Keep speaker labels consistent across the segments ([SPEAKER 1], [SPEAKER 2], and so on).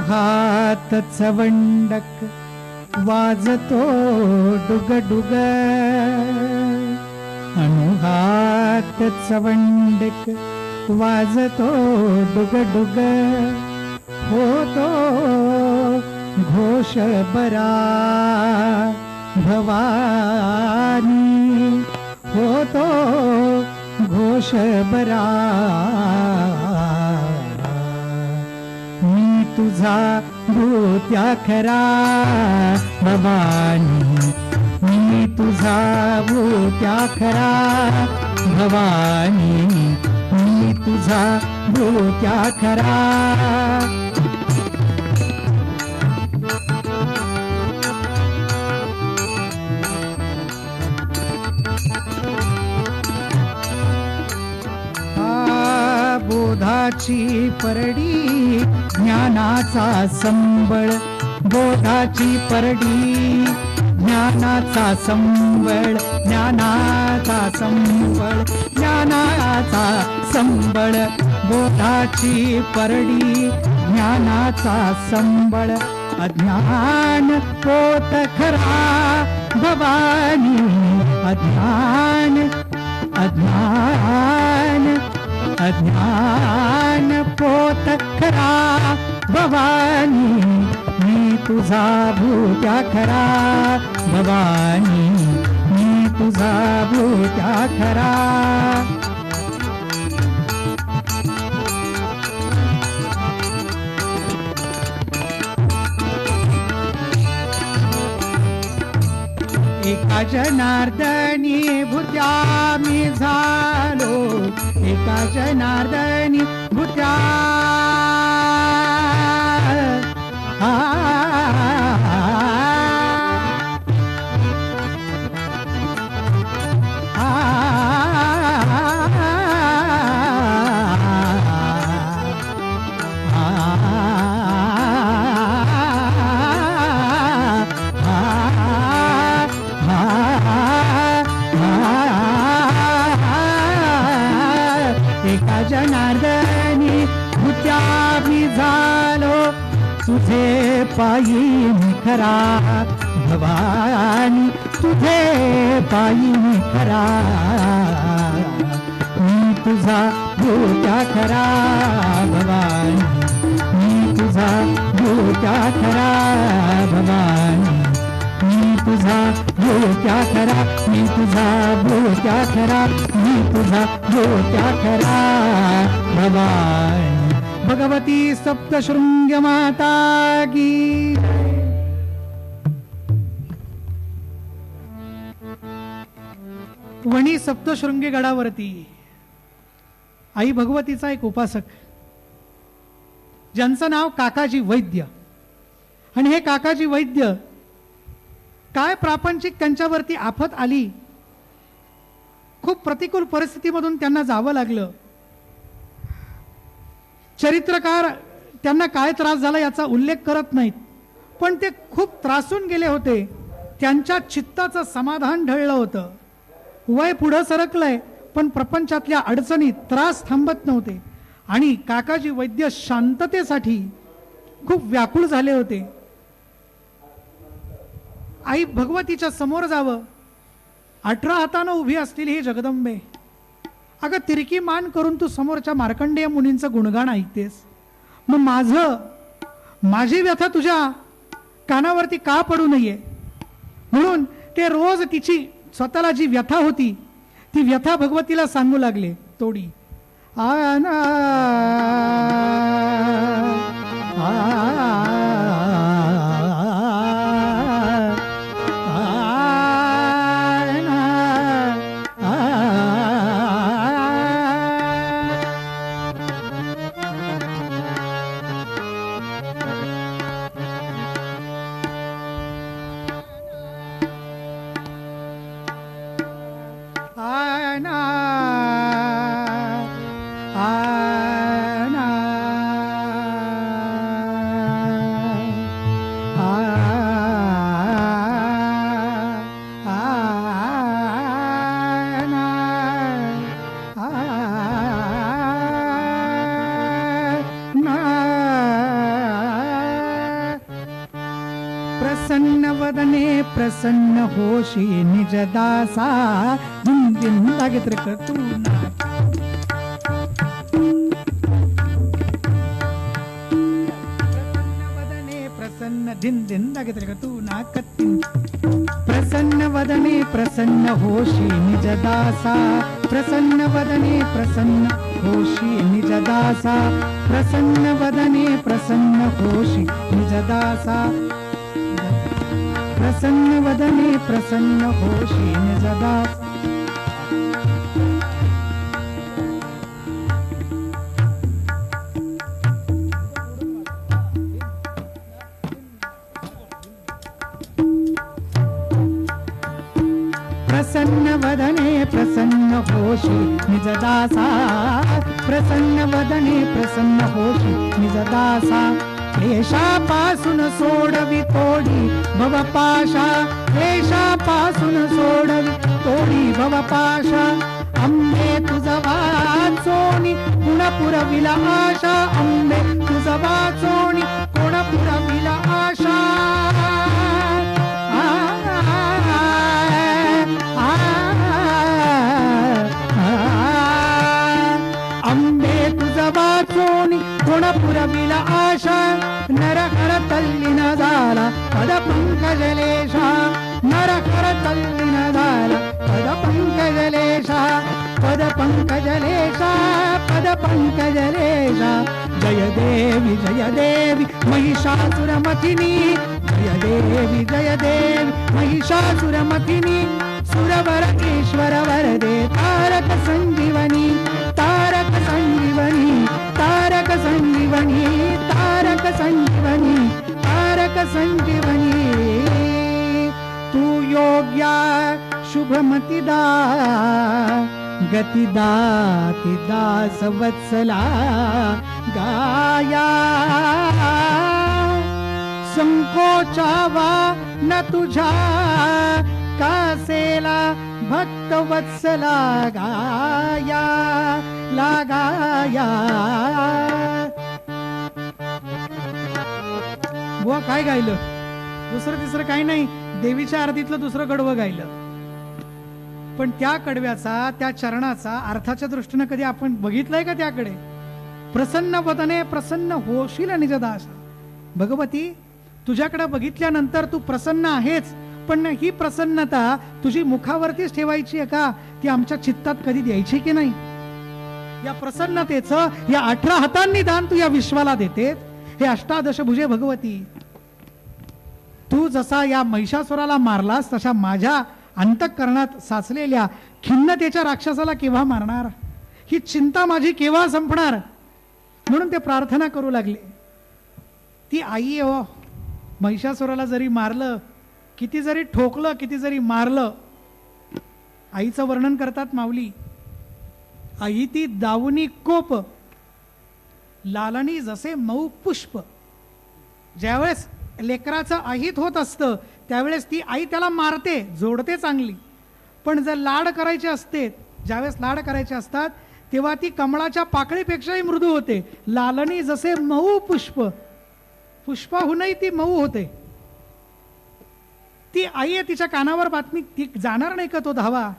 [SPEAKER 1] हात चवंडक वाजतो डुगडुग, अनुहात चवंडक वाजतो डुगडुग, होतो घोष बरा भवानी, होतो घोष बरा. मी तुझा भूत्या खरा भवानी, मी तुझा भूत्या खरा भवानी, मी तुझा भूत्या खरा. बोधाची परडी ज्ञानाचा संबळ, बोधाची परडी ज्ञानाचा संबळ, ज्ञानाचा संबळ, ज्ञानाचा संबळ. बोधाची परडी ज्ञानाचा संबळ, अज्ञान पोत खरा भवानी, अज्ञान अज्ञान अज्ञान पोत खरा भवानी, मी तुझा भूत्या खरा भवानी, मी तुझा भूत्या खरा. एका जनार्दनी भूत्या मी झालो, एका जनार्दनी भूत्या जनार्दनी भूत्या मी झालो, तुझे पायी मी खरा भवानी, तुझे पायी मी खरा. मी तुझा भूत्या खरा भवानी, मी तुझा भूत्या खरा भवानी, मी तुझा भूत्या खरा, मी तुझा भूत्या खरा, मी तुझा भूत्या खरा भवानी. भगवती सप्तशृंग माता की. वणी सप्तशृंगी गडावरती आई भगवतीचा एक उपासक, ज्यांचं नाव काकाजी वैद्य. आणि हे काकाजी वैद्य काय प्रापंचिक त्यांच्यावरती आफत आली, खूप प्रतिकूल परिस्थितीमधून त्यांना जावं लागलं. चरित्रकार त्यांना काय त्रास झाला याचा उल्लेख करत नाहीत, पण ते खूप त्रासून गेले होते. त्यांच्या चित्ताचं समाधान ढळलं होतं. वय पुढं सरकलंय, पण प्रपंचातल्या अडचणी त्रास थांबत नव्हते. आणि काकाजी वैद्य शांततेसाठी खूप व्याकुळ झाले होते. आई भगवतीच्या समोर जावं, 18 हातानं उभी असलेली ही जगदंबे, अगं तिरकी मान करून तू समोरच्या मार्कंडेय मुनींचं गुणगान ऐकतेस, मग माझी व्यथा तुझ्या कानावरती का पडू नये. म्हणून ते रोज तिची स्वतःला जी व्यथा होती ती व्यथा भगवतीला सांगू लागले. तोडी आना प्रसन्न वदने प्रसन्न होशी निज दासा दिन दिन लागेत्र तू प्रसन्न दिन दिन लागेत्र तू ना कत्ती प्रसन्न वदने प्रसन्न होशी निज दासा प्रसन्न वदने प्रसन्न होशी निज दासा प्रसन्न वदने प्रसन्न होशी निज दासा प्रसन्न वदने प्रसन्न होशी निज दासा प्रसन्न वदने प्रसन्न होशी निज दासा प्रसन्न वदने प्रसन्न होशी निज दासा क्लेशापासून सोडवी तोडी भवपाशा क्लेशापासून सोडवी तोडी भवपाशा अंबे तुझा वाचोनी कुण पुरविला आशा अंबे तुझा वाचोनी कुण पुरविला आशा अंबे तुझा वाचोनी कोण पुरविला आशा नरहर तल्लीन झाला पद पंकजलेशा नरहर तल्लीन झाला पद पंकजलेशा पद पंकजलेशा पद पंकजलेशा जय देवी महिषासुरमथिनी जय देवी महिषासुरमथिनी सुरवर ईश्वर वरदे तारक संजीवनी तारक संजीवनी तारक संजीवनी तारक संजीवनी तारक संजीवनी तू योग्या शुभमतिदा गतिदा वत्सला गाया संकोचावा न तुझा कासेला भक्त वत्सला गाया लागाया बुवा काय गायलं दुसरं तिसरं काही नाही देवीच्या आरतीतलं दुसरं कडवं गायलं पण त्या कडव्याचा त्या चरणाचा अर्थाच्या दृष्टीने कधी आपण बघितलंय का त्याकडे प्रसन्न वदने प्रसन्न होशील निजदासा भगवती तुझ्याकडे बघितल्यानंतर तू प्रसन्न आहेच पण ही प्रसन्नता तुझी मुखावरतीच ठेवायची आहे का ती आमच्या चित्तात कधी द्यायची की नाही या प्रसन्नतेचं या 18 हातांनी दान तू या विश्वाला देते हे अष्टादश भुजे भगवती तू जसा या महिषासुराला मारलास तशा माझ्या अंतःकरणात साचलेल्या खिन्नतेच्या राक्षसाला केव्हा मारणार ही चिंता माझी केव्हा संपणार म्हणून ते प्रार्थना करू लागले ती आई हो महिषासुराला जरी मारलं किती जरी ठोकलं किती जरी मारलं आईचं वर्णन करतात माऊली आई ती दावणी कोप लालणी जसे मऊ पुष्प ज्यावेळेस लेकराचं अहित होत असतं त्यावेळेस ती आई त्याला मारते जोडते चांगली पण जर लाड करायचे असते ज्यावेळेस लाड करायचे असतात तेव्हा ती कमळाच्या पाकळीपेक्षाही मृदू होते लालणी जसे मऊ पुष्प पुष्पाहूनही ती मऊ होते ती आई आहे तिच्या कानावर बातमी ती जाणार नाही का तो धावा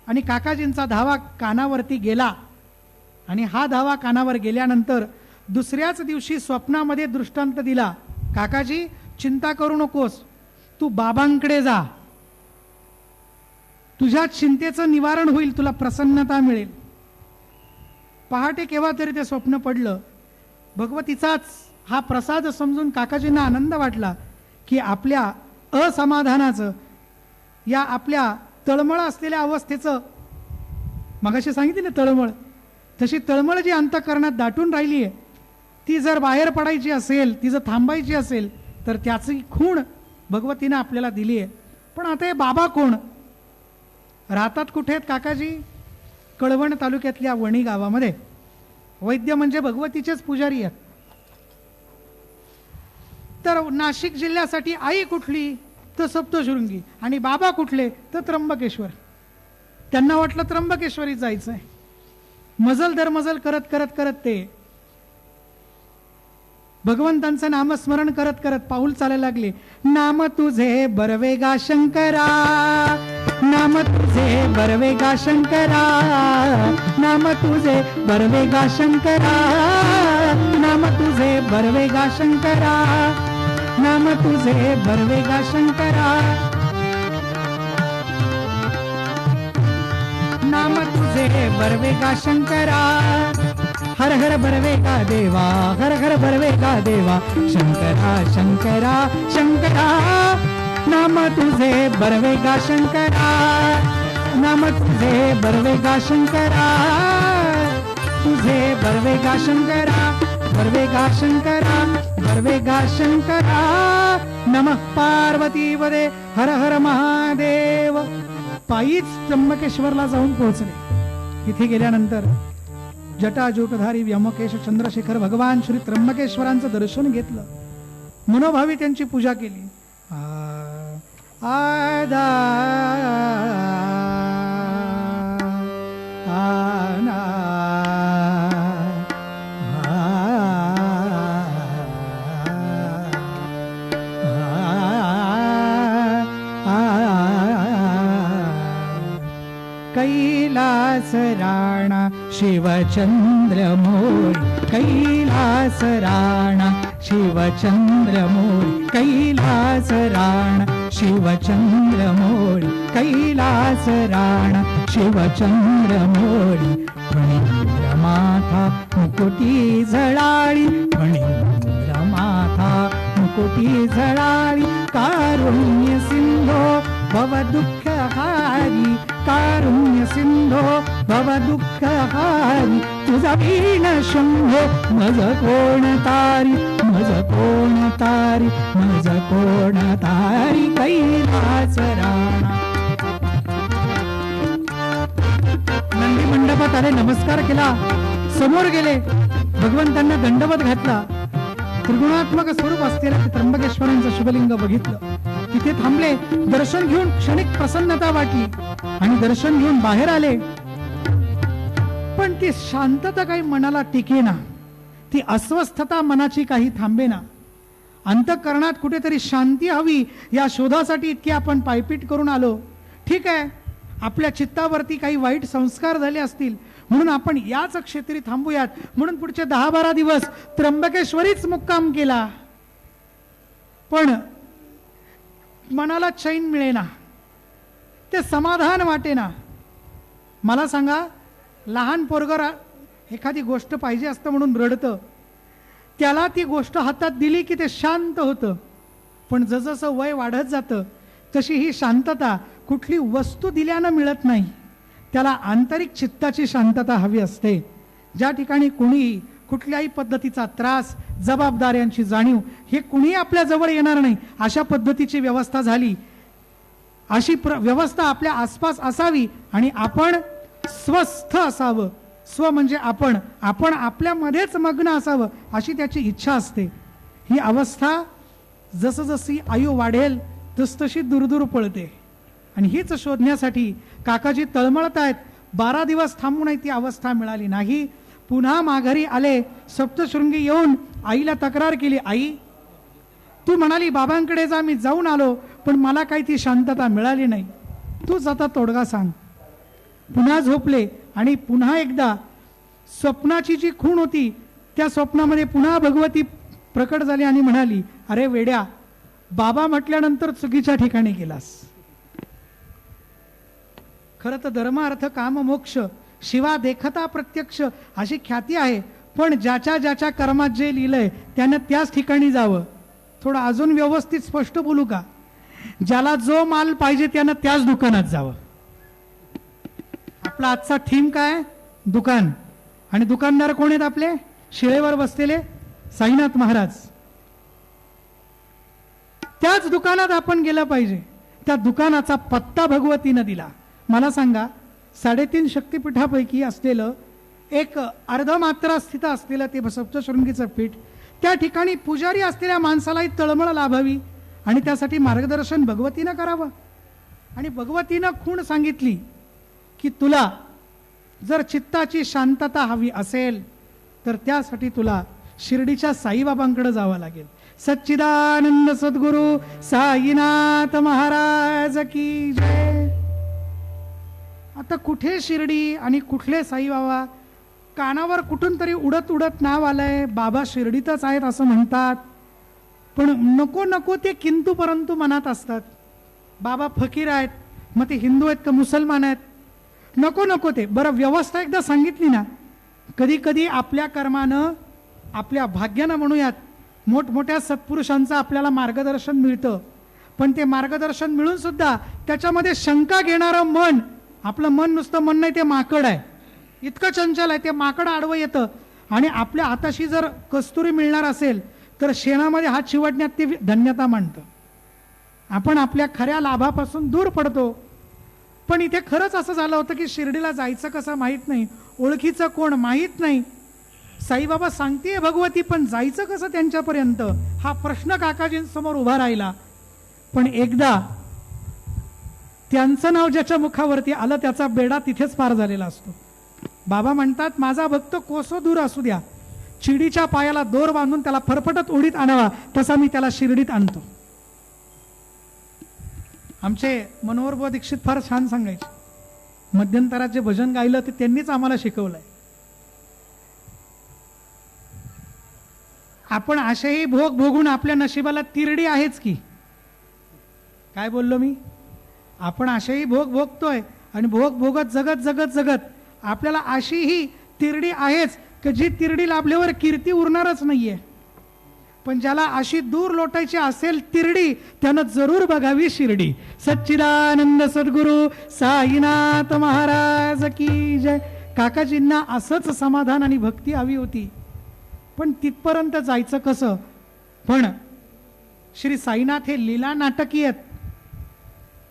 [SPEAKER 1] आणि काकाजींचा धावा कानावरती गेला आणि हा धावा कानावर गेल्यानंतर दुसऱ्याच दिवशी स्वप्नामध्ये दृष्टांत दिला काकाजी चिंता करू नकोस तू बाबांकडे जा तुझ्या चिंतेचं निवारण होईल तुला प्रसन्नता मिळेल पहाटे केव्हा तरी ते स्वप्न पडलं भगवतीचाच हा प्रसाद समजून काकाजींना आनंद वाटला की आपल्या असमाधानाचं या आपल्या तळमळ असलेल्या अवस्थेचं मगाशी सांगितली ना तळमळ तशी तळमळ जी अंतःकरणात दाटून राहिली आहे ती जर बाहेर पडायची असेल ती जर थांबायची असेल तर त्याची खूण भगवतीनं आपल्याला दिली आहे पण आता हे बाबा कोण राहतात कुठे आहेत काकाजी कळवण तालुक्यातल्या वणी गावामध्ये वैद्य म्हणजे भगवतीचेच पुजारी आहेत तर नाशिक जिल्ह्यासाठी आई कुठली तर सप्तशृंगी आणि बाबा कुठले तर त्र्यंबकेश्वर त्यांना वाटलं त्र्यंबकेश्वरी जायचंय मजल दर मजल करत करत करत ते भगवंतांचं नामस्मरण करत करत पाऊल चालायला लागले. नाम तुझे बरवेगा शंकरा, नाम तुझे बरवेगा शंकरा, नाम तुझे बरवेगा शंकरा, नाम तुझे बरवेगा शंकरा, नाम तुझे बरवेगा शंकरा, नाम तुझे बरवेगा शंकरा. हर हर बरवेगा देवा, हर हर बरवेगा देवा, शंकरा शंकरा शंकरा, नाम तुझे बरवेगा शंकरा, नाम तुझे बरवेगा शंकरा, तुझे बरवेगा शंकरा, बरवेगा शंकरा, बरवेगा शंकरा. नमः पार्वती वदे, हर हर महादेव. पायीच त्र्यंबकेश्वरला जाऊन पोहोचले. इथे गेल्यानंतर जटाजूटधारी व्यमकेश चंद्रशेखर भगवान श्री त्र्यंबकेश्वरांचं दर्शन घेतलं. मनोभावी त्यांची पूजा केली. आदा आना कैलास राणा शिवचंद्र मोरी, कैलास राणा शिवचंद्र मोरी, कैलास राणा शिवचंद्र मोरी, कैलास राणा शिवचंद्र मोरी. फणींद्र माथा मुकुटी झळाळी, फणींद्र माथा मुकुटी झळाळी, कारुण्य सिंधो भव दुःख हारी, कारुण्य सिंधो भव दुःख हारी. तुझा वीण शंभो मज कोण तारी, मज कोण तारी, मज कोण तारी. कैलास राणा. नंदी मंडपात आले, नमस्कार केला, समोर गेले, भगवंतांना दंडवत घातला. त्रिगुणात्मक स्वरूप असलेलं त्र्यंबकेश्वरांचं शिवलिंग बघितलं. तिथे थांबले, दर्शन घेऊन क्षणिक प्रसन्नता वाटली आणि दर्शन घेऊन बाहेर आले. पण ती शांतता काही मनाला टिकेना, ती अस्वस्थता मनाची काही थांबेना. अंतःकरणात कुठेतरी शांती हवी, या शोधासाठी इतकी आपण पायपीट करून आलो. ठीक आहे, आपल्या चित्तावरती काही वाईट संस्कार झाले असतील म्हणून आपण याच क्षेत्री थांबूयात, म्हणून पुढचे 10-12 दिवस त्र्यंबकेश्वरीच मुक्काम केला. पण मनाला चैन मिळेना, ते समाधान वाटेना. मला सांगा, लहान पोरगं एखादी गोष्ट पाहिजे असतं म्हणून रडतं, त्याला ती गोष्ट हातात दिली की ते शांत होतं. पण जसजसं वय वाढत जातं तशी ही शांतता कुठली वस्तू दिल्यानं मिळत नाही. त्याला आंतरिक चित्ताची शांतता हवी असते. ज्या ठिकाणी कुणी कुठल्याही पद्धतीचा त्रास, जबाबदाऱ्यांची जाणीव हे कुणी आपल्या जवळ येणार नाही, अशा पद्धतीची व्यवस्था झाली. अशी व्यवस्था आपल्या आसपास असावी आणि आपण स्वस्थ असावं. स्व म्हणजे आपण, आपण आपल्यामध्येच मग्न असावं अशी त्याची इच्छा असते. ही अवस्था जसजशी आयु वाढेल तसतशी दूरदूर पळते. आणि हीच शोधण्यासाठी काकाजी तळमळत आहेत. 12 दिवस थांबूनही ती अवस्था मिळाली नाही. पुन्हा माघारी आले. सप्तशृंगी येऊन आईला तक्रार केली, आई तू म्हणाली बाबांकडे जा, मी जाऊन आलो, पण मला काही ती शांतता मिळाली नाही, तूच आता तोडगा सांग. पुन्हा झोपले आणि पुन्हा एकदा स्वप्नाची जी खूण होती त्या स्वप्नामध्ये पुन्हा भगवती प्रकट झाली आणि म्हणाली, अरे वेड्या, बाबा म्हटल्यानंतर चुकीच्या ठिकाणी गेलास. खरं तर धर्म अर्थ काम मोक्ष शिवा देखता प्रत्यक्ष अशी ख्याती आहे. पण ज्याच्या ज्याच्या कर्मात जे लिहिलंय त्यानं त्याच ठिकाणी जावं. थोडं अजून व्यवस्थित स्पष्ट बोलू का? ज्याला जो माल पाहिजे त्यानं त्याच दुकानात जावं. आपला आजचा थीम काय? दुकान. आणि दुकानदार कोण आहेत आपले? शिळेवर बसलेले साईनाथ महाराज. त्याच दुकानात आपण गेलं पाहिजे. त्या दुकानाचा पत्ता भगवतीनं दिला. मला सांगा, 3.5 शक्तिपीठापैकी असलेलं एक अर्धमात्रा स्थित असलेलं ते सप्तशृंगीचं पीठ, त्या ठिकाणी पुजारी असलेल्या माणसालाही तळमळ लाभावी आणि त्यासाठी मार्गदर्शन भगवतीनं करावं. आणि भगवतीनं खूण सांगितली की तुला जर चित्ताची शांतता हवी असेल तर त्यासाठी तुला शिर्डीच्या साईबाबांकडे जावं लागेल. सच्चिदानंद सद्गुरु साईनाथ महाराज की जय. आता कुठे शिर्डी आणि कुठले साईबाबा? कानावर कुठून तरी उडत उडत नाव आलंय, बाबा शिर्डीतच आहेत असं म्हणतात, पण नको नको ते किंतु परंतु मनात असतात. बाबा फकीर आहेत, मग ते हिंदू आहेत का मुसलमान आहेत? नको नको ते. बरं, व्यवस्था एकदा सांगितली ना. कधी कधी आपल्या कर्मानं, आपल्या भाग्यानं म्हणूयात, मोठमोठ्या सत्पुरुषांचं आपल्याला मार्गदर्शन मिळतं, पण ते मार्गदर्शन मिळून सुद्धा त्याच्यामध्ये शंका घेणारं मन, आपलं मन नुसतं मन नाही, ते माकड आहे, इतकं चंचल आहे. ते माकड आडवं येतं आणि आपल्या हाताशी जर कस्तुरी मिळणार असेल तर शेणामध्ये हात शिवटण्यात ते धन्यता मानतं. आपण आपल्या खऱ्या लाभापासून दूर पडतो. पण इथे खरंच असं झालं होतं की शिर्डीला जायचं कसं माहीत नाही, ओळखीचं कोण माहीत नाही. साईबाबा सांगतेय भगवती, पण जायचं कसं त्यांच्यापर्यंत, हा प्रश्न काकाजींसमोर उभा राहिला. पण एकदा त्यांचं नाव ज्याच्या मुखावरती आलं त्याचा बेडा तिथेच पार झालेला असतो. बाबा म्हणतात, माझा भक्त कोसो दूर असू द्या, चिडीच्या पायाला दोर बांधून त्याला फरफटत उडीत आणावा, तसा मी त्याला शिर्डीत आणतो. आमचे मनोहरबुवा दीक्षित फार छान सांगायचे. मध्यंतरात जे भजन गायलं ते त्यांनीच आम्हाला शिकवलंय. आपण असेही भोग भोगून आपल्या नशिबाला तिरडी आहेच की. काय बोललो मी? आपण असेही भोग भोगतोय आणि भोग भोगत जगत जगत जगत आपल्याला अशीही तिरडी आहेच की जी तिरडी लाभल्यावर कीर्ती उरणारच नाहीये. पण ज्याला अशी दूर लोटायची असेल तिरडी, त्यानं जरूर बघावी शिर्डी. सच्चिदानंद सद्गुरु साईनाथ महाराज की जय. काकाजींना असंच समाधान आणि भक्ती हवी होती, पण तिथपर्यंत जायचं कसं? पण श्री साईनाथ हे लीला नाटकी आहेत.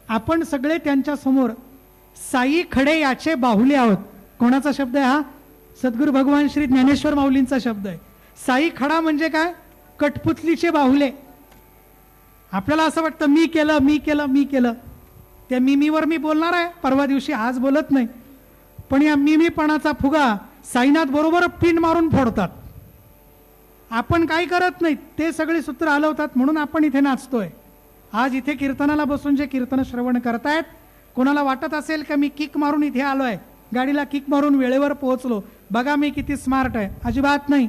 [SPEAKER 1] आपण सगळे त्यांच्या समोर साई खडे याचे बाहुले आहोत. कोणाचा शब्द आहे हा? सद्गुरू भगवान श्री ज्ञानेश्वर माऊलींचा शब्द आहे. साई खडा म्हणजे काय? कठपुतलीचे बाहुले. आपल्याला असं वाटतं मी केलं मी केलं मी केलं. त्या मिमीवर मी बोलणार आहे परवा दिवशी, आज बोलत नाही. पण या मिमीपणाचा फुगा साईनाथ बरोबर पिन मारून फोडतात. आपण काही करत नाही, ते सगळे सूत्र हलवतात, म्हणून आपण इथे नाचतोय. आज इथे कीर्तनाला बसून जे कीर्तन श्रवण करतायत, कोणाला वाटत असेल का मी किक मारून इथे आलोय, गाडीला किक मारून वेळेवर पोहोचलो, बघा मी किती स्मार्ट आहे. अजिबात नाही.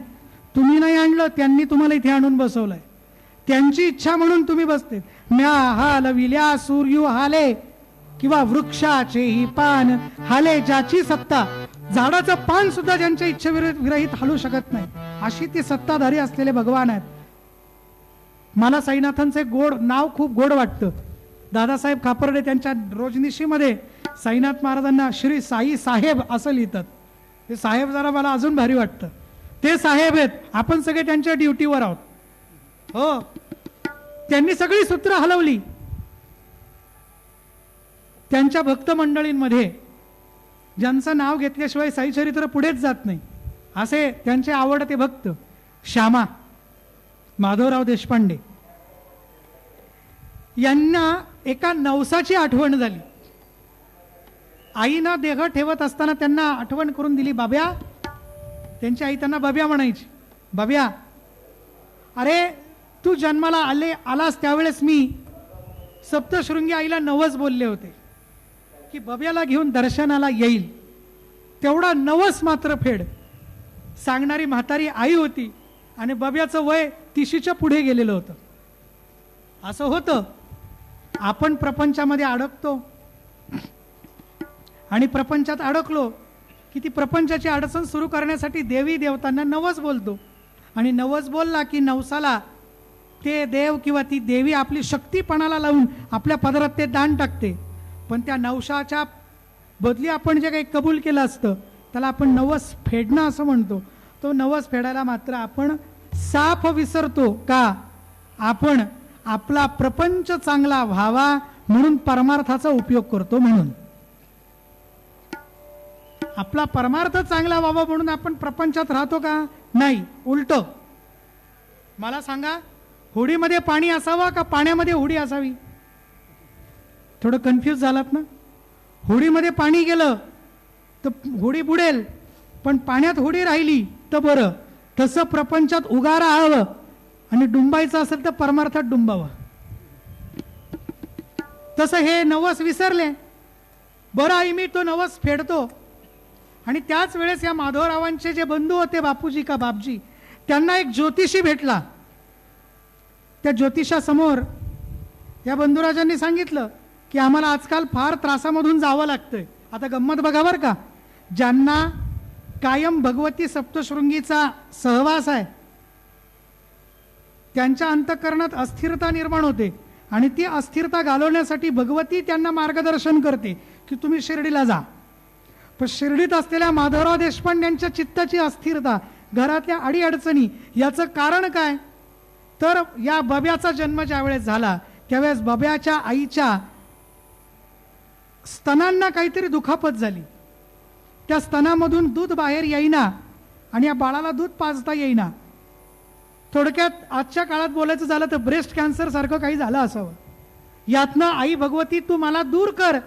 [SPEAKER 1] तुम्ही नाही आणलं, त्यांनी तुम्हाला इथे आणून बसवलंय. त्यांची इच्छा म्हणून तुम्ही बसते. म्या हालविल्या सूर्यू हाले, किंवा वृक्षाचेही पान हाले ज्याची सत्ता. झाडाचं पान सुद्धा ज्यांच्या इच्छेविरहित हालू शकत नाही, अशी ती सत्ताधारी असलेले भगवान आहेत. मला साईनाथांचे गोड नाव खूप गोड वाटतं. दादासाहेब खापर्डे त्यांच्या रोजनिशीमध्ये साईनाथ महाराजांना श्री साई साहेब असं लिहितात. ते साहेब जरा मला अजून भारी वाटतं. ते साहेब आहेत, आपण सगळे त्यांच्या ड्युटीवर आहोत. हो, त्यांनी सगळी सूत्र हलवली. त्यांच्या भक्त मंडळींमध्ये ज्यांचं नाव घेतल्याशिवाय साईचरित्र पुढेच जात नाही, असे त्यांचे आवडते भक्त श्यामा माधवराव देशपांडे यांना एका नवसाची आठवण झाली. आईनं देह ठेवत असताना त्यांना आठवण करून दिली. बाब्या, त्यांची आई त्यांना बाब्या म्हणायची. बाब्या, अरे तू जन्माला आलास त्यावेळेस मी सप्तशृंगी आईला नवस बोलले होते की बब्याला घेऊन दर्शनाला येईल, तेवढा नवस मात्र फेड. सांगणारी म्हातारी आई होती आणि बब्याचं वय 30च्या पुढे गेलेलं होतं. असं होतं, आपण प्रपंचामध्ये अडकतो आणि प्रपंचात अडकलो की ती प्रपंचाची अडचण सुरू करण्यासाठी देवी देवतांना नवस बोलतो. आणि नवस बोलला की नवसाला ते देव किंवा ती देवी आपली शक्तीपणाला लावून आपल्या पदरात ते दान टाकते. पण त्या नवसाच्या बदली आपण जे काही कबूल केलं असतं त्याला आपण नवस फेडणं असं म्हणतो. तो नवस फेडायला मात्र आपण साफ विसरतो का? आपण आपला प्रपंच चांगला व्हावा म्हणून परमार्थाचा उपयोग करतो. म्हणून आपला परमार्थ चांगला व्हावा म्हणून आपण प्रपंचात राहतो का? नाही, उलट. मला सांगा, होडीमध्ये पाणी असावा का पाण्यामध्ये होडी असावी? थोडं कन्फ्यूज झालात ना? होडीमध्ये पाणी गेलं तर होडी बुडेल, पण पाण्यात होडी राहिली तर बरं. तसं प्रपंचात उगा राहावं आणि डुंबायचं असेल तर परमार्थात डुंबावं. तसं हे नवस विसरले. बरं आई मी तो नवस फेडतो. आणि त्याच वेळेस या माधवरावांचे जे बंधू होते बापूजी का बापजी, त्यांना एक ज्योतिषी भेटला. त्या ज्योतिषासमोर या बंधुराजांनी सांगितलं की आम्हाला आजकाल फार त्रासामधून जावं लागतंय. आता गंमत बघा बरं का, ज्यांना कायम भगवती सप्तशृंगीचा सहवास आहे त्यांच्या अंतःकरणात अस्थिरता निर्माण होते आणि ती अस्थिरता घालवण्यासाठी भगवती त्यांना मार्गदर्शन करते की तुम्ही शिर्डीला जा. पण शिर्डीत असलेल्या माधवराव देशपांडे यांच्या चित्ताची अस्थिरता, घरातल्या अडीअडचणी, याचं कारण काय तर या बब्याचा जन्म ज्यावेळेस झाला त्यावेळेस बब्याच्या आईच्या स्तनांना काहीतरी दुखापत झाली. त्या स्तनामधून दूध बाहेर येईना आणि या बाळाला दूध पाजता येईना. थोडक्यात आजच्या काळात बोलायचं झालं तर ब्रेस्ट कॅन्सर सारखं काही झालं असावं. यातनं आई भगवती तू मला दूर कर,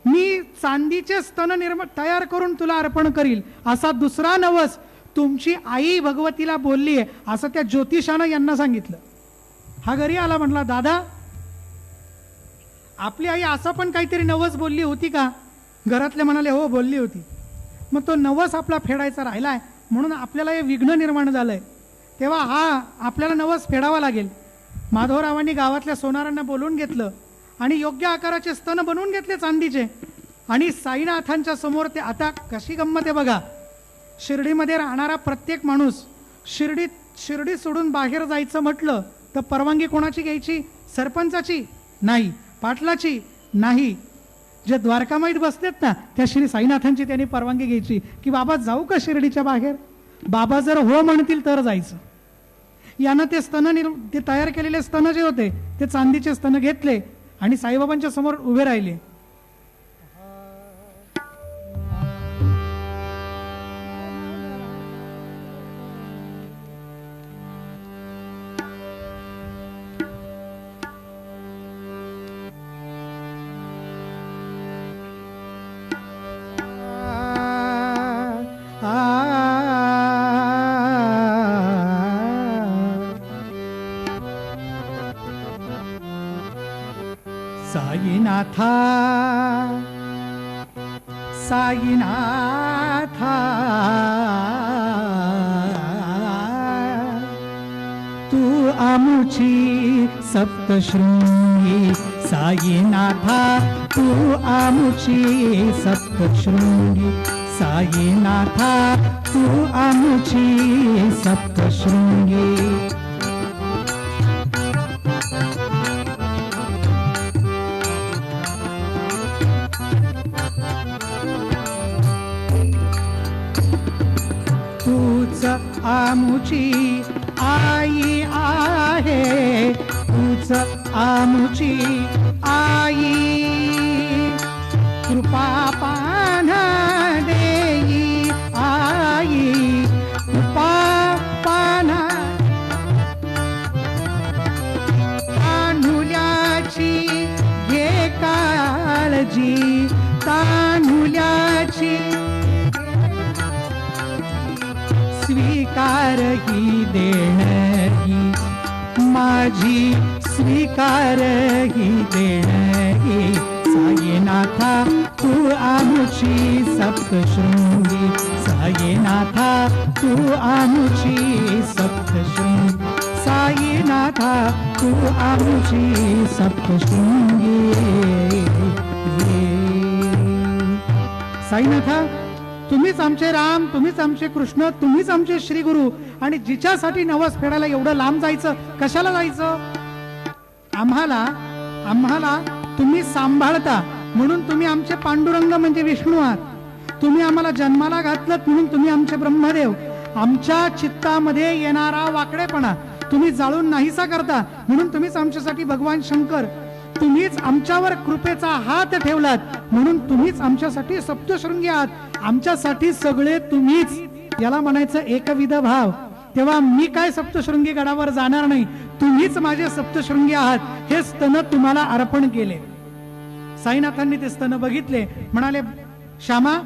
[SPEAKER 1] मी चांदीचे स्तन तयार करून तुला अर्पण करील, असा दुसरा नवस तुमची आई भगवतीला बोलली आहे असं त्या ज्योतिषानं यांना सांगितलं. हा घरी आला, म्हटला दादा आपली आई असं पण काहीतरी नवस बोलली होती का? घरातले म्हणाले हो बोलली होती. मग तो नवस आपला फेडायचा राहिलाय म्हणून आपल्याला हे विघ्न निर्माण झालंय, तेव्हा हा आपल्याला नवस फेडावा लागेल. माधवरावांनी गावातल्या सोनारांना बोलवून घेतलं आणि योग्य आकाराचे स्तन बनवून घेतले चांदीचे. आणि साईनाथांच्या समोर ते, आता कशी गंमत आहे बघा, शिर्डीमध्ये राहणारा प्रत्येक माणूस शिर्डी सोडून बाहेर जायचं म्हटलं तर परवानगी कोणाची घ्यायची? सरपंचाची नाही, पाटलाची नाही, जे द्वारकामाईत बसलेत ना त्या श्री साईनाथांची त्यांनी परवानगी घ्यायची की बाबा जाऊ का शिर्डीच्या बाहेर? बाबा जर हो म्हणतील तर जायचं. यानं ते ते तयार केलेले स्तन जे होते ते चांदीचे स्तन घेतले आणि साईबाबांच्या समोर उभे राहिले. साईनाथा साईनाथा तू आमुची सप्तशृंगी, साईनाथा तू आमुची सप्तशृंगी, साईनाथा तू आमुची सप्तशृंगी. आमुची आई आहे, तूच आमुची आई, कृपा पाना देई आई, कृपा पाना. तान्हुल्याची घे काळजी, तान्हुल्याची स्वीकार ही देणगी माझी, स्वीकार ही देणगी. साईनाथा तू आमुची सप्तशृंगी, साईनाथा तू आमुची सप्तशृंगी, साईनाथा तू आमुची सप्तशृंगी. साईनाथा तुम्हीच आमचे राम, तुम्हीच आमचे कृष्ण, तुम्हीच आमचे श्री गुरु. आणि जिच्यासाठी नवस फेडायला एवढं लांब जायचं, कशाला जायचं? आम्हाला तुम्ही सांभाळता म्हणून तुम्ही आमचे पांडुरंग म्हणजे विष्णू आहात. तुम्ही आम्हाला जन्माला घातलं म्हणून तुम्ही आमचे ब्रह्मदेव. आमच्या चित्तामध्ये येणारा वाकडेपणा तुम्ही जाळून नाहीसा करता म्हणून तुम्हीच आमच्यासाठी भगवान शंकर. तुम्हीच आमच्यावर कृपेचा हात ठेवलात म्हणून तुम्हीच आमच्यासाठी सप्तशृंगी आहात. आमच्यासाठी सगळे तुम्हीच, याला म्हणायचं एकविध भाव. तेव्हा मी काय सप्तशृंगी गडावर जाणार नाही, तुम्हीच माझे सप्तशृंगी आहात. हे स्तन तुम्हाला अर्पण केले. साईनाथांनी ते स्तन बघितले, म्हणाले श्यामा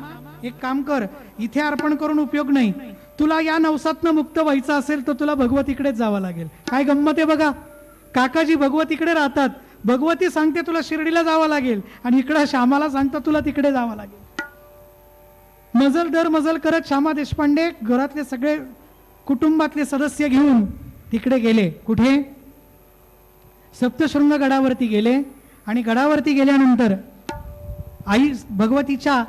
[SPEAKER 1] एक काम कर, इथे अर्पण करून उपयोग नाही, तुला या नवसातनं मुक्त व्हायचं असेल तर तुला भगवतीकडेच जावं लागेल. काय गंमत आहे बघा, काकाजी भगवतीकडे राहतात, भगवती सांगते तुला शिर्डीला जावं लागेल आणि इकडं श्यामाला सांगतं तुला तिकडे जावं लागेल. मजल दर मजल करत श्यामा देशपांडे घरातले सगळे कुटुंबातले सदस्य घेऊन तिकडे गेले. कुठे? सप्तशृंग गडावरती गेले. आणि गडावरती गेल्यानंतर आई भगवतीच्या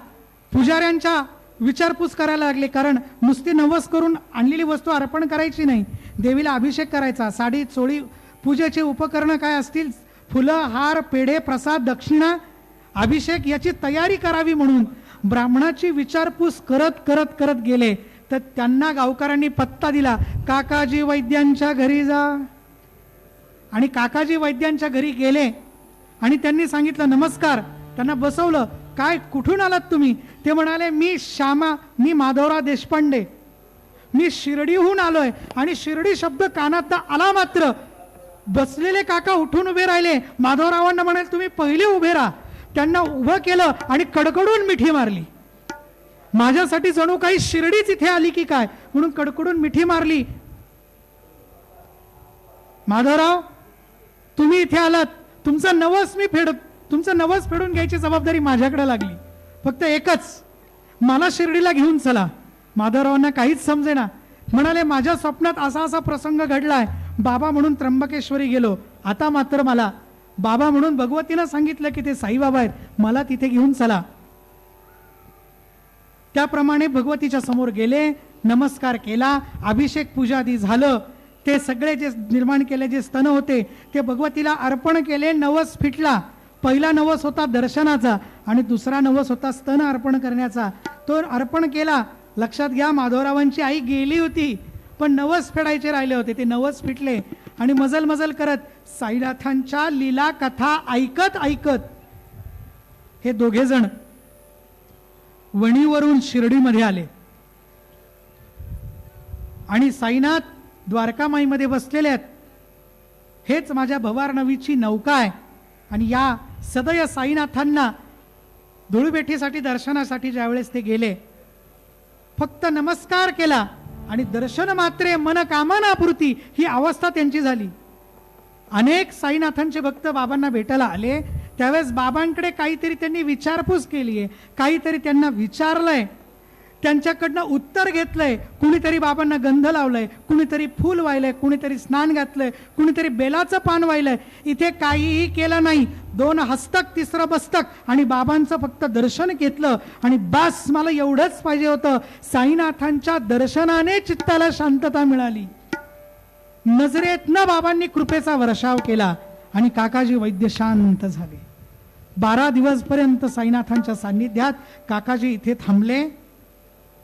[SPEAKER 1] पुजाऱ्यांच्या विचारपूस करायला लागले. कारण नुसती नवस करून आणलेली वस्तू अर्पण करायची नाही, देवीला अभिषेक करायचा. साडी चोळी पूजेचे उपकरणं काय असतील, फुलं हार पेढे प्रसाद दक्षिणा अभिषेक याची तयारी करावी म्हणून ब्राह्मणाची विचारपूस करत करत करत गेले. तर त्यांना गावकऱ्यांनी पत्ता दिला, काकाजी वैद्यांच्या घरी जा. आणि काकाजी वैद्यांच्या घरी गेले आणि त्यांनी सांगितलं नमस्कार. त्यांना बसवलं. काय कुठून आलात तुम्ही? ते म्हणाले मी माधवराव देशपांडे, मी शिर्डीहून आलोय. आणि शिर्डी शब्द कानात आला मात्र बसलेले काका उठून उभे राहिले. माधवरावांना म्हणाले तुम्ही पहिले उभे राहा. त्यांना उभं केलं आणि कडकडून मिठी मारली. माझ्यासाठी जणू काही शिर्डीच इथे आली की काय म्हणून कडकडून मिठी मारली. माधवराव तुम्ही इथे आलात, तुमचं नवस फेडून घ्यायची जबाबदारी माझ्याकडे लागली. फक्त एकच, मला शिर्डीला घेऊन चला. माधवरावांना काहीच समजेना. म्हणाले माझ्या स्वप्नात असा असा प्रसंग घडलाय, बाबा म्हणून त्र्यंबकेश्वरी गेलो, आता मात्र मला बाबा म्हणून भगवतीला सांगितलं की ते साईबाबा आहेत, मला तिथे घेऊन चला. त्याप्रमाणे भगवतीच्या समोर गेले, नमस्कार केला, अभिषेक पूजादी झालं. ते सगळे जे निर्माण केले जे स्तन होते ते भगवतीला अर्पण केले. नवस फिटला. पहिला नवस होता दर्शनाचा आणि दुसरा नवस होता स्तन अर्पण करण्याचा. तो अर्पण केला. लक्षात घ्या, माधवरावांची आई गेली होती पण नवस फेडायचे राहिले होते. ते नवस फिटले आणि मजल मजल करत साईनाथांच्या लीला कथा ऐकत ऐकत हे दोघे जण वणीवरून शिर्डीमध्ये आले. आणि साईनाथ द्वारकामाईमध्ये बसलेले आहेत. हेच माझ्या भवारनवीची नौका आहे. आणि या सदय साईनाथांना धुळबेटीसाठी दर्शनासाठी ज्यावेळेस ते गेले, फक्त नमस्कार केला आणि दर्शन मात्रे मन कामनापुरती ही अवस्था त्यांची झाली. अनेक साईनाथांचे भक्त बाबांना भेटायला आले. त्यावेळेस बाबांकडे काहीतरी त्यांनी विचारपूस केली आहे, काहीतरी त्यांना विचारलंय, त्यांच्याकडनं उत्तर घेतलंय. कुणीतरी बाबांना गंध लावलंय, कुणीतरी फूल वाहिलंय, कुणीतरी स्नान घातलंय, कुणीतरी बेलाचं पान वाहिलंय. इथे काहीही केलं नाही. 2 हस्तक 3रं बस्तक आणि बाबांचं फक्त दर्शन घेतलं आणि बस मला एवढंच पाहिजे होतं. साईनाथांच्या दर्शनाने चित्ताला शांतता मिळाली. नजरेतनं बाबांनी कृपेचा वर्षाव केला आणि काकाजी वैद्य शांत झाले. 12 दिवसपर्यंत साईनाथांच्या सान्निध्यात काकाजी इथे थांबले.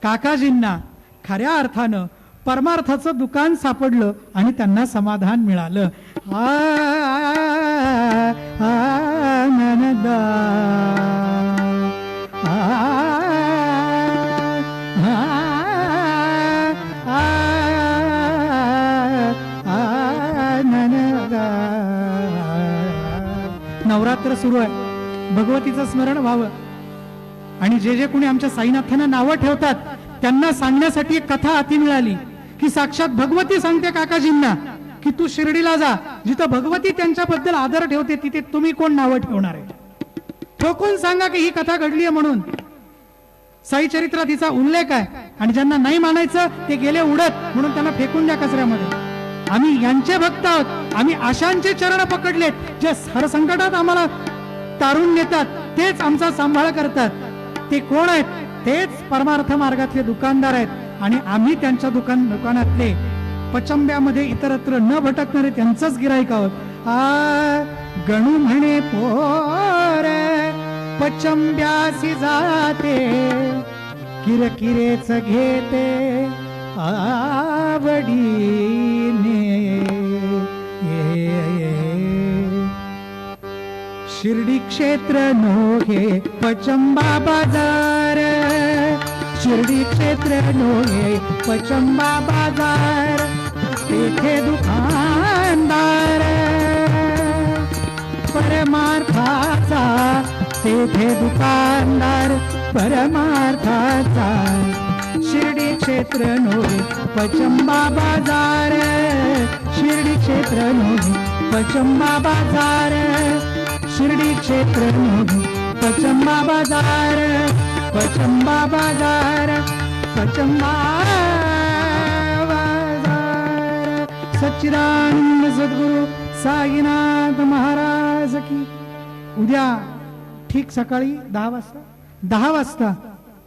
[SPEAKER 1] काकाजींना खऱ्या अर्थानं परमार्थाचं दुकान सापडलं आणि त्यांना समाधान मिळालं. आनंदा नवरात्र सुरू आहे, भगवतीचं स्मरण व्हावं. आणि जे जे कोणी आमच्या साईनाथांना नावं ठेवतात त्यांना सांगण्यासाठी एक कथा हाती मिळाली की साक्षात भगवती सांगते काकाजींना की तू शिर्डीला जा, जिथं भगवती त्यांच्याबद्दल आदर ठेवते तिथे तुम्ही कोण नावं ठेवणार आहे. ठोकून सांगा की ही कथा घडली आहे म्हणून. साई चरित्रात तिचा उल्लेख आहे. आणि ज्यांना नाही मानायचं ते गेले उडत म्हणून त्यांना फेकून द्या कचऱ्यामध्ये. आम्ही यांचे भक्त आहोत. आम्ही आशांचे चरण पकडलेत, जे हर संकटात आम्हाला तारून नेतात, तेच आमचा सांभाळ करतात. ते कोण आहेत? तेच परमार्थ मार्गातले दुकानदार आहेत. आणि आम्ही त्यांच्या दुकानातले पचंब्यामध्ये इतरत्र न भटकणारे त्यांचंच गिराईक आहोत. गणू म्हणे पोरे पचंब्यासी जाते, किरकिरेच घेते आवडीने. शिर्डी क्षेत्र नोहे पचंबा बाजार, शिर्डी क्षेत्र नोहे पचंबा बाजार. तेथे दुकानदार परमार्थाचा, तेथे दुकानदार परमार्थाचा. शिर्डी क्षेत्र नोहे पचंबा बाजार, शिर्डी क्षेत्र नोहे पचंबा बाजार, शिर्डी क्षेत्र नोहे पचंबा बाजार, पचंबा बाजार, पचंबा बाजार. सच्चिदानंद सद्गुरु साईनाथ महाराज की. उद्या ठीक सकाळी 10 वाजता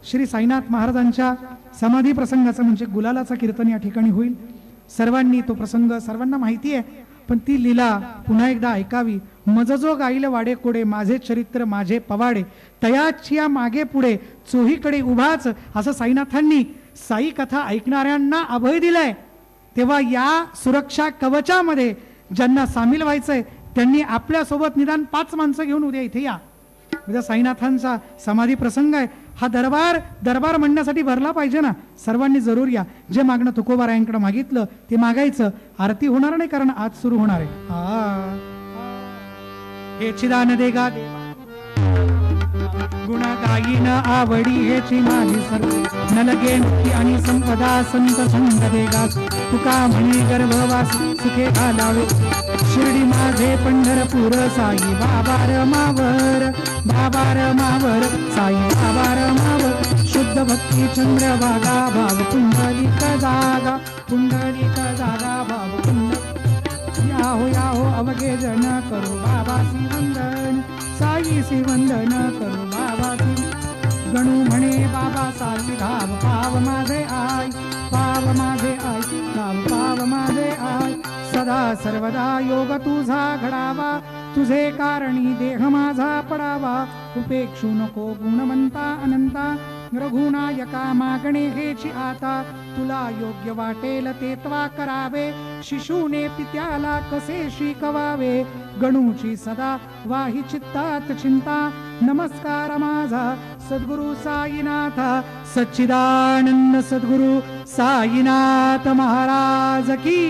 [SPEAKER 1] श्री साईनाथ महाराजांच्या समाधी प्रसंगाचं म्हणजे गुलालाचा कीर्तन या ठिकाणी होईल. सर्वांनी तो प्रसंग सर्वांना माहिती आहे, पण ती लीला पुन्हा एकदा ऐकावी. मज जो गाईल वाडे कोडे माझे चरित्र माझे पवाडे, तयाची या मागे पुढे चोहीकडे उभाच, असं साईनाथांनी साई कथा ऐकणाऱ्यांना अभय दिलंय. तेव्हा या सुरक्षा कवचामध्ये ज्यांना सामील व्हायचंय त्यांनी आपल्या सोबत निदान 5 माणसं घेऊन उद्या इथे या. उद्या साईनाथांचा समाधी प्रसंग आहे. हा दरबार म्हणण्यासाठी भरला पाहिजे ना. सर्वांनी जरूर या. जे मागणं तुकोबारायांकडे मागितलं ते मागायचं. आरती होणार नाही कारण आज सुरू होणार आहे. हे चिदान देगा गुण गायीन आवडी हेची माझी सर्व, न लगे मुक्ती आणि संपदा संत संग देगा. तुका म्हणे गर्भवास सुखे घालावे, शिर्डी माझे पंढरपूर साई बाबा रमावर, बाबा रमावर साई बाबा रमावर. शुद्ध भक्ती चंद्रभागा भाव कुंडलिक जागा, कुंडलिक जागा भाव कुंड. याहो अवघे जन करो बाबासी वंदन, साईसी वंदन करो बाबासी. गणू म्हणे बाबा साई धाव पाव माझे आय, पाव माझे आय, धाव पाव माझे आय. सदा सर्वदा योग तुझा घडावा, तुझे कारणी देह माझा पडावा. उपेक्षू नको गुणवंता अनंता, रघुनायका मागणे हेची आता. तुला योग्य वाटेल ते त्वा करावे, शिशूने पित्याला कसे शिकवावे. गणूची सदा वाही चित्तात चिंता, नमस्कार माझा सद्गुरु साईनाथ. सच्चिदानंद सद्गुरु साईनाथ महाराज की.